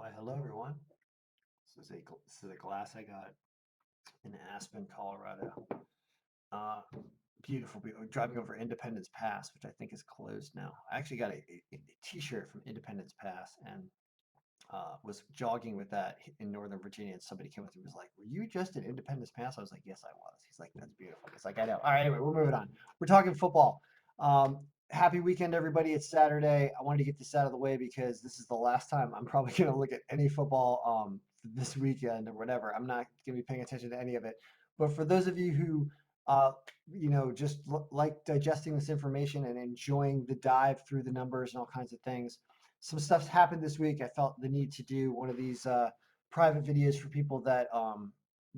Why, hello everyone. This is a glass I got in Aspen, Colorado. Uh, beautiful. Driving over Independence Pass, which I think is closed now. I actually got a T-shirt from Independence Pass and was jogging with that in Northern Virginia. And somebody came with me and was like, "Were you just at Independence Pass?" I was like, "Yes, I was." He's like, "That's beautiful." It's like, "I know." All right, anyway, we're moving on. We're talking football. Happy weekend, everybody. It's Saturday. I wanted to get this out of the way because this is the last time I'm probably going to look at any football this weekend or whatever. I'm not going to be paying attention to any of it. But for those of you who, uh, just like digesting this information and enjoying the dive through the numbers and all kinds of things, some stuff's happened this week. I felt the need to do one of these private videos for people that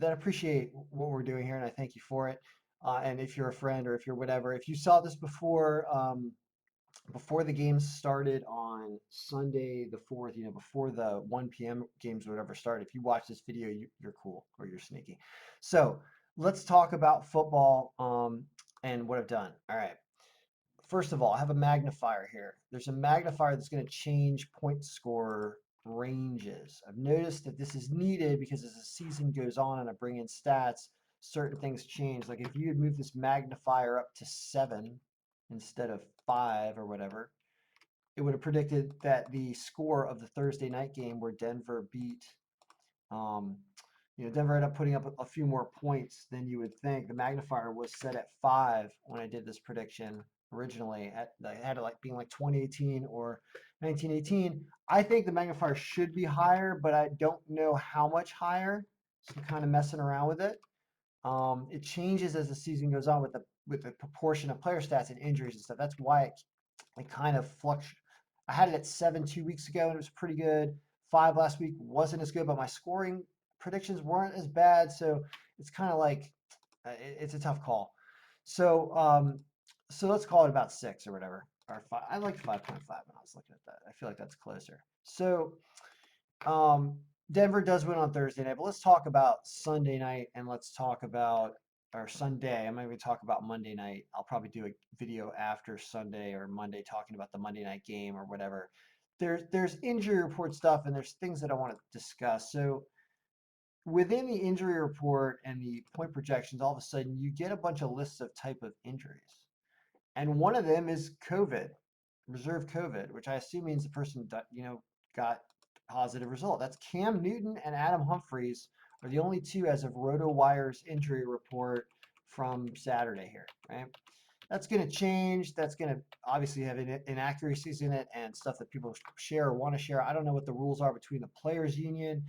appreciate what we're doing here, and I thank you for it. And if you're a friend or if you're whatever, if you saw this before the games started on Sunday the 4th, before the 1 p.m. games or whatever started, if you watch this video, you're cool or you're sneaky. So let's talk about football and what I've done. All right. First of all, I have a magnifier here. There's a magnifier that's going to change point score ranges. I've noticed that this is needed because as the season goes on and I bring in stats, certain things change. Like if you had moved this magnifier up to 7 instead of 5 or whatever, it would have predicted that the score of the Thursday night game where Denver beat um, Denver ended up putting up a few more points than you would think. The magnifier was set at 5 when I did this prediction originally. I had it like being like 2018 or 1918. I think the magnifier should be higher, but I don't know how much higher. So I'm kind of messing around with it. It changes as the season goes on with the proportion of player stats and injuries and stuff. That's why it kind of fluctuates. I had it at 7 2 weeks ago and it was pretty good. 5 last week wasn't as good, but my scoring predictions weren't as bad. So it's kind of like it's a tough call. So so let's call it about 6 or whatever. Or 5. I liked 5.5 when I was looking at that. I feel like that's closer. So um, Denver does win on Thursday night, but let's talk about Sunday night and let's talk about or Sunday. I'm not going to talk about Monday night. I'll probably do a video after Sunday or Monday talking about the Monday night game or whatever. There's injury report stuff and there's things that I want to discuss. So within the injury report and the point projections, all of a sudden you get a bunch of lists of type of injuries. And one of them is COVID, reserve COVID, which I assume means the person got a positive result. That's Cam Newton and Adam Humphries are the only two as of RotoWire's injury report from Saturday here, right? That's going to change. That's going to obviously have inaccuracies in it and stuff that people share or want to share. I don't know what the rules are between the players union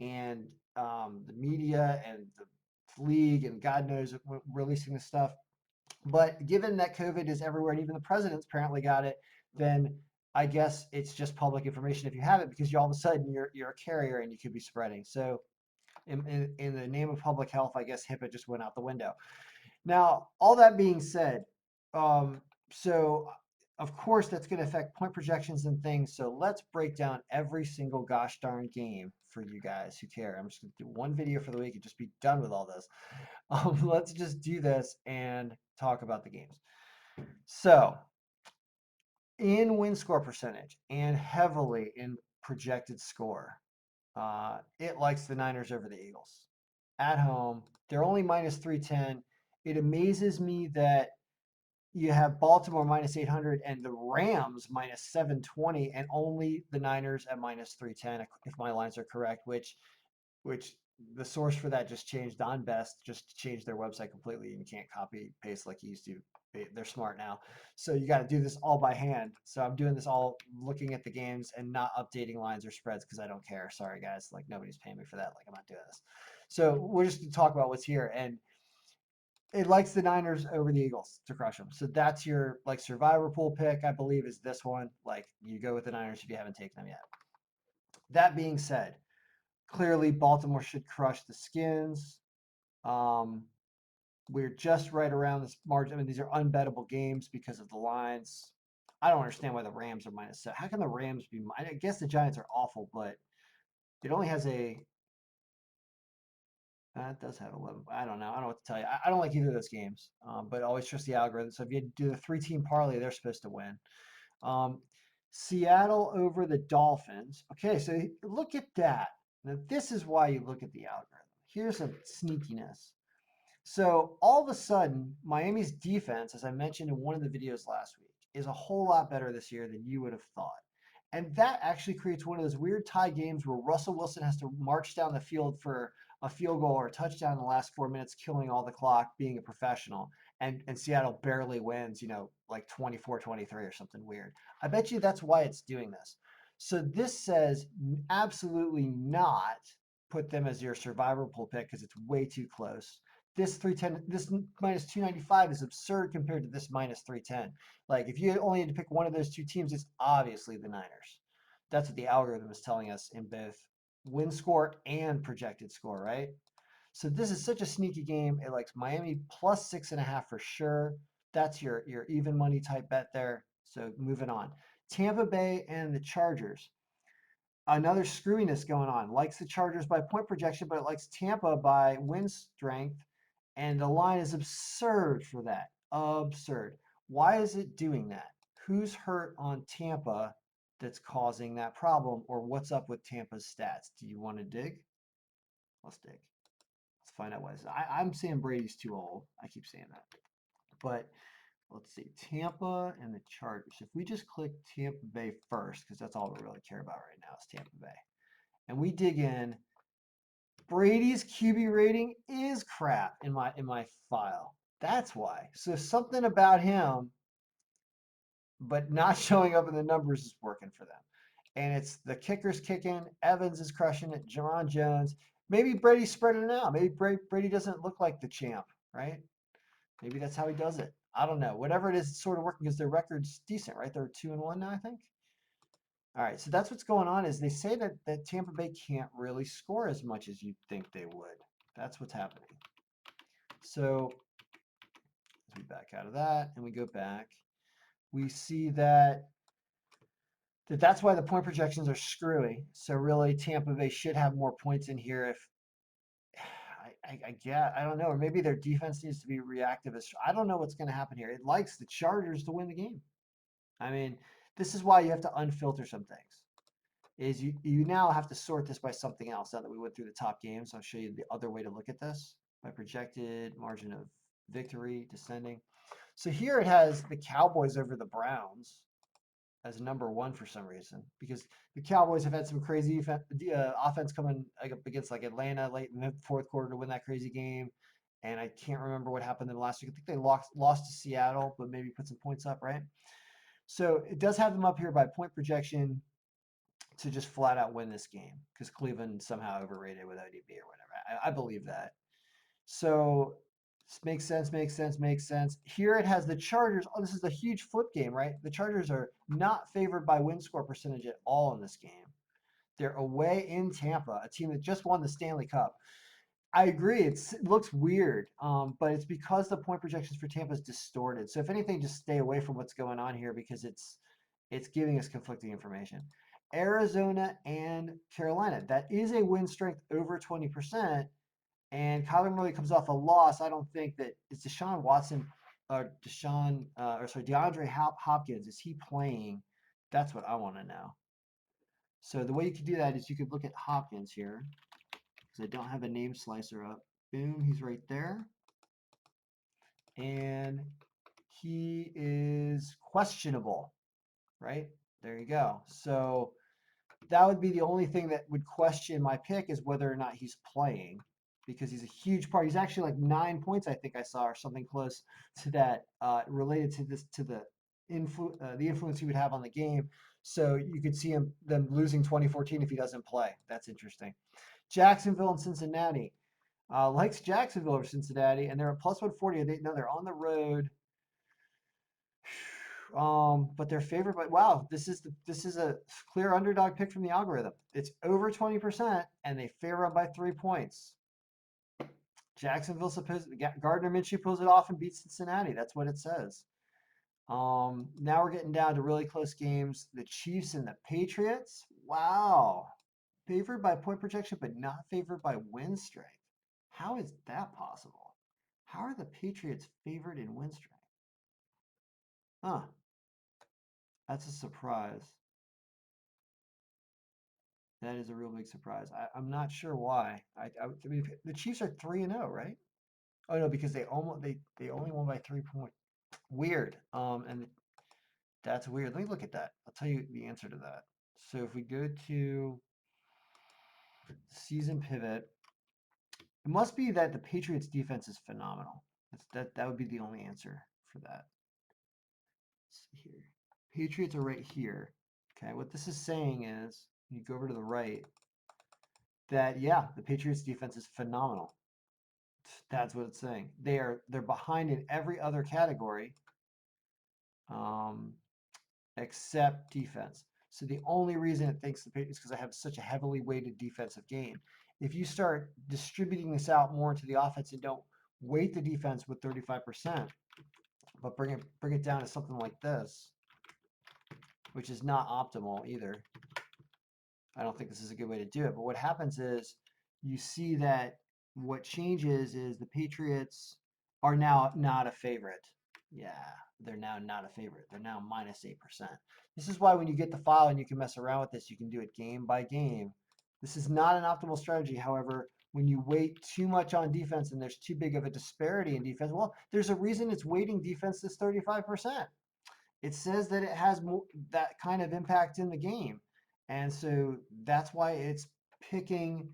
and the media and the league and God knows releasing this stuff. But given that COVID is everywhere and even the president's apparently got it, then I guess it's just public information if you have it because you all of a sudden you're a carrier and you could be spreading. So in the name of public health, I guess HIPAA just went out the window. Now, all that being said, so of course that's going to affect point projections and things. So let's break down every single gosh darn game for you guys who care. I'm just going to do one video for the week and just be done with all this. Let's just do this and talk about the games. So, in win score percentage and heavily in projected score, it likes the Niners over the Eagles at home. They're only minus 310. It amazes me that you have Baltimore minus 800 and the Rams minus 720 and only the Niners at minus 310 if my lines are correct, which the source for that just changed. On Best just changed their website completely and you can't copy paste like you used to. They're smart now. So you got to do this all by hand. So I'm doing this all looking at the games and not updating lines or spreads because I don't care. Sorry guys, like nobody's paying me for that. Like I'm not doing this. So we're just going to talk about what's here and it likes the Niners over the Eagles to crush them. So that's your like survivor pool pick, I believe, is this one. Like you go with the Niners if you haven't taken them yet. That being said, clearly Baltimore should crush the Skins. Um, we're just right around this margin. I mean, these are unbettable games because of the lines. I don't understand why the Rams are minus 7. How can the Rams be? I guess the Giants are awful, but it only has a. It does have 11. I don't know. I don't know what to tell you. I don't like either of those games, but always trust the algorithm. So if you do the 3-team parlay, they're supposed to win. Um, Seattle over the Dolphins. Okay, so look at that. Now, this is why you look at the algorithm. Here's some sneakiness. So all of a sudden, Miami's defense, as I mentioned in one of the videos last week, is a whole lot better this year than you would have thought. And that actually creates one of those weird tie games where Russell Wilson has to march down the field for a field goal or a touchdown in the last 4 minutes, killing all the clock, being a professional. And Seattle barely wins, like 24-23 or something weird. I bet you that's why it's doing this. So this says absolutely not put them as your survivor pool pick because it's way too close. This 310, this minus 295 is absurd compared to this minus 310. Like if you only had to pick one of those two teams, it's obviously the Niners. That's what the algorithm is telling us in both win score and projected score, right? So this is such a sneaky game. It likes Miami plus 6.5 for sure. That's your even money type bet there. So moving on. Tampa Bay and the Chargers. Another screwiness going on. Likes the Chargers by point projection, but it likes Tampa by win strength. And the line is absurd for that. Absurd. Why is it doing that? Who's hurt on Tampa that's causing that problem? Or what's up with Tampa's stats? Do you want to dig? Let's dig. Let's find out what it is. I'm saying Brady's too old. I keep saying that. But let's see. Tampa and the Chargers. If we just click Tampa Bay first, because that's all we really care about right now is Tampa Bay. And we dig in, Brady's QB rating is crap in my file. That's why. So something about him, but not showing up in the numbers is working for them. And it's the kicker's kicking. Evans is crushing it. Jaron Jones. Maybe Brady's spreading it out. Maybe Brady doesn't look like the champ, right? Maybe that's how he does it. I don't know. Whatever it is, it's sort of working because their record's decent, right? They're 2-1 now, I think. All right, so that's what's going on. Is they say that Tampa Bay can't really score as much as you'd think they would. That's what's happening. So as we back out of that and we go back, we see that's why the point projections are screwy. So really, Tampa Bay should have more points in here. If I get, I don't know, or maybe their defense needs to be reactive. I don't know what's going to happen here. It likes the Chargers to win the game. I mean, this is why you have to unfilter some things. Is you now have to sort this by something else. Now that we went through the top games, I'll show you the other way to look at this by projected margin of victory descending. So here it has the Cowboys over the Browns as number one for some reason because the Cowboys have had some crazy offense coming up against like Atlanta late in the fourth quarter to win that crazy game. And I can't remember what happened in the last week. I think they lost to Seattle, but maybe put some points up, right? So it does have them up here by point projection to just flat out win this game because Cleveland somehow overrated with ODB or whatever. I believe that. So makes sense, makes sense, makes sense. Here it has the Chargers. Oh, this is a huge flip game, right? The Chargers are not favored by win score percentage at all in this game. They're away in Tampa, a team that just won the Stanley Cup. I agree. It looks weird, but it's because the point projections for Tampa is distorted. So if anything, just stay away from what's going on here because it's giving us conflicting information. Arizona and Carolina. That is a win strength over 20%. And Kyler Murray comes off a loss. I don't think that it's Deshaun Watson or DeAndre Hopkins. Is he playing? That's what I want to know. So the way you could do that is you could look at Hopkins here because I don't have a name slicer up. Boom, he's right there. And he is questionable, right? There you go. So that would be the only thing that would question my pick is whether or not he's playing because he's a huge part. He's actually like 9 points, I think I saw, or something close to that, related to the influence he would have on the game. So you could see them losing 2014 if he doesn't play. That's interesting. Jacksonville and Cincinnati. Likes Jacksonville over Cincinnati, and they're at plus 140. They're on the road. But they're favored by wow. This is a clear underdog pick from the algorithm. It's over 20%, and they favor them by 3 points. Jacksonville Gardner Minshew pulls it off and beats Cincinnati. That's what it says. Now we're getting down to really close games. The Chiefs and the Patriots. Wow, favored by point projection, but not favored by win strength. How is that possible? How are the Patriots favored in win strength? Huh. That's a surprise. That is a real big surprise. I'm not sure why. I mean, the Chiefs are 3-0, right? Oh no, because they only won by 3 points. Weird. And that's weird. Let me look at that. I'll tell you the answer to that. So if we go to season pivot, it must be that the Patriots defense is phenomenal. That would be the only answer for that. Let's see here. Patriots are right here. Okay, what this is saying is, you go over to the right, that yeah, the Patriots defense is phenomenal. That's what it's saying. They're behind in every other category, um, except defense. So the only reason it thinks the Patriots, because I have such a heavily weighted defensive game. If you start distributing this out more into the offense and don't weight the defense with 35%, but bring it down to something like this, which is not optimal either. I don't think this is a good way to do it. But what happens is you see that what changes is the Patriots are now not a favorite. Yeah, they're now not a favorite. They're now -8%. This is why when you get the file and you can mess around with this, you can do it game by game. This is not an optimal strategy. However, when you weight too much on defense and there's too big of a disparity in defense, well, there's a reason it's weighting defense this 35%. It says that it has that kind of impact in the game. And so that's why it's picking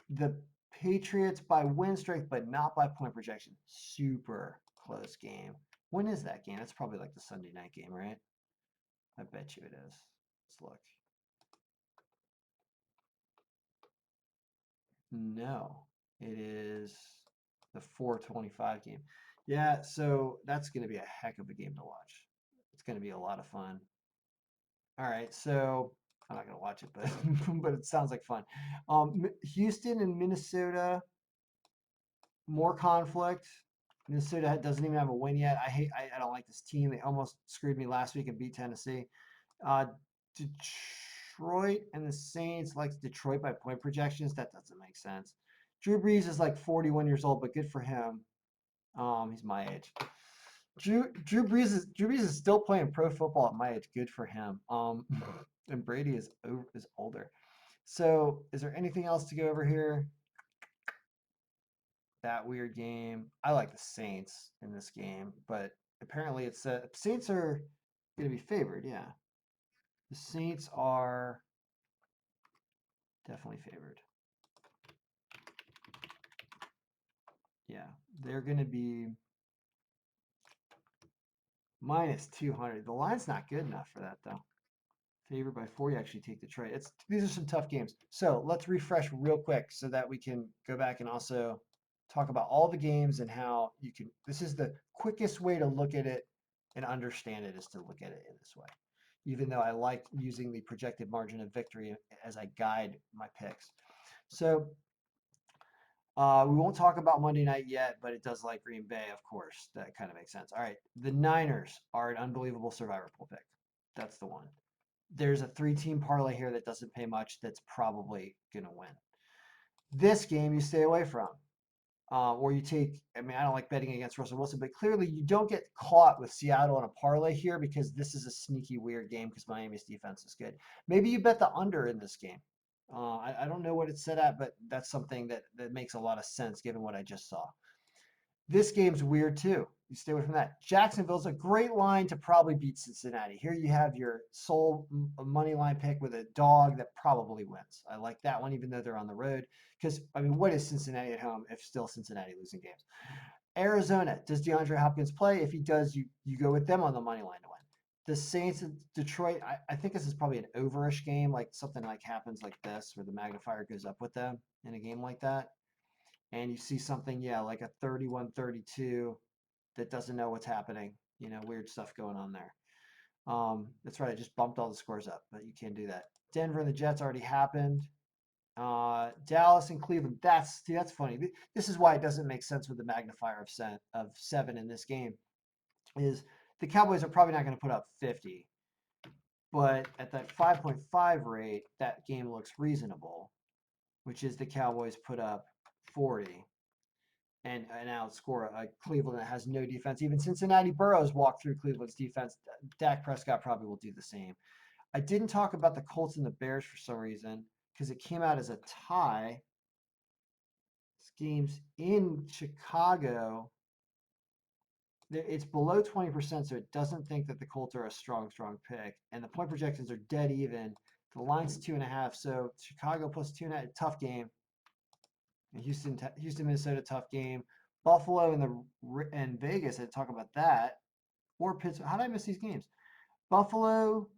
the Patriots by win strength, but not by point projection. Super close game. When is that game? It's probably like the Sunday night game, right? I bet you it is. Let's look. No, it is the 4:25 game. Yeah, so that's going to be a heck of a game to watch. It's going to be a lot of fun. All right, so I'm not gonna watch it, but but it sounds like fun. Houston and Minnesota, more conflict. Minnesota doesn't even have a win yet. I don't like this team. They almost screwed me last week and beat Tennessee. Uh, Detroit and the Saints, like Detroit by point projections. That doesn't make sense. Drew Brees is like 41 years old, but good for him. He's my age. Drew Brees is still playing pro football at my age. Good for him. And Brady is older. So, is there anything else to go over here? That weird game. I like the Saints in this game, but apparently it's Saints are going to be favored. Yeah, the Saints are definitely favored. Yeah, they're going to be -200. The line's not good enough for that though. Favored by 4, you actually take the trade. These are some tough games. So let's refresh real quick so that we can go back and also talk about all the games and how you can. This is the quickest way to look at it and understand it, is to look at it in this way. Even though I like using the projected margin of victory as I guide my picks. So we won't talk about Monday night yet, but it does like Green Bay, of course. That kind of makes sense. All right. The Niners are an unbelievable survivor pool pick. That's the one. There's a 3-team parlay here that doesn't pay much that's probably going to win. This game you stay away from. Or you take, I mean, I don't like betting against Russell Wilson, but clearly you don't get caught with Seattle on a parlay here because this is a sneaky, weird game because Miami's defense is good. Maybe you bet the under in this game. I don't know what it's set at, but that's something that makes a lot of sense given what I just saw. This game's weird too. You stay away from that. Jacksonville's a great line to probably beat Cincinnati. Here you have your sole money line pick with a dog that probably wins. I like that one, even though they're on the road. Because, I mean, what is Cincinnati at home if still Cincinnati losing games? Arizona, does DeAndre Hopkins play? If he does, you go with them on the money line to win. The Saints of Detroit, I think this is probably an overish game, like something like happens like this, where the magnifier goes up with them in a game like that. And you see something, yeah, like a 31-32 that doesn't know what's happening. Weird stuff going on there. That's right. I just bumped all the scores up, but you can't do that. Denver and the Jets already happened. Dallas and Cleveland. That's funny. This is why it doesn't make sense with the magnifier of 7 in this game. Is the Cowboys are probably not going to put up 50, but at that 5.5 rate, that game looks reasonable, which is the Cowboys put up 40 and outscore a Cleveland that has no defense. Even Cincinnati Burrows walked through Cleveland's defense. Dak Prescott probably will do the same. I didn't talk about the Colts and the Bears for some reason. because it came out as a tie. This game's in Chicago. It's below 20%, so it doesn't think that the Colts are a strong pick. And the point projections are dead even. The line's 2.5, so Chicago plus 2.5, tough game. And Houston, Minnesota, tough game. Buffalo and Vegas. I talk about that. Or Pittsburgh. How did I miss these games? Buffalo.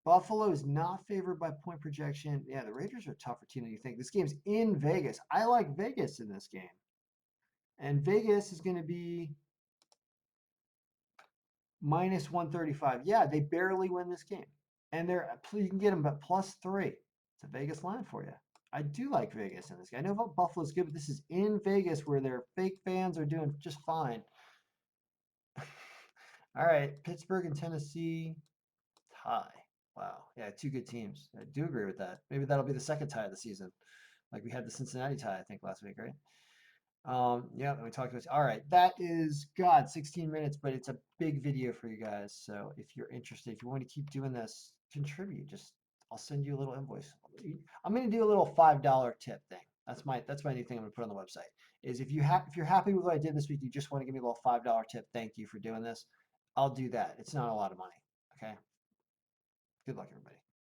Buffalo is not favored by point projection. Yeah, the Raiders are a tougher team than you think. This game's in Vegas. I like Vegas in this game. And Vegas is going to be minus 135. Yeah, they barely win this game. And you can get them at +3. It's a Vegas line for you. I do like Vegas in this game. I know Buffalo's good, but this is in Vegas where their fake fans are doing just fine. All right, Pittsburgh and Tennessee tie. Wow. Yeah, two good teams. I do agree with that. Maybe that'll be the second tie of the season. Like we had the Cincinnati tie, I think, last week, right? Yeah, we talked about. All right, that is God, 16 minutes, but it's a big video for you guys. So if you're interested, if you want to keep doing this, contribute. Just I'll send you a little invoice. I'm gonna do a little $5 tip thing. That's my new thing I'm gonna put on the website. Is if you're happy with what I did this week, you just want to give me a little $5 tip. Thank you for doing this. I'll do that. It's not a lot of money. Okay. Good luck, everybody.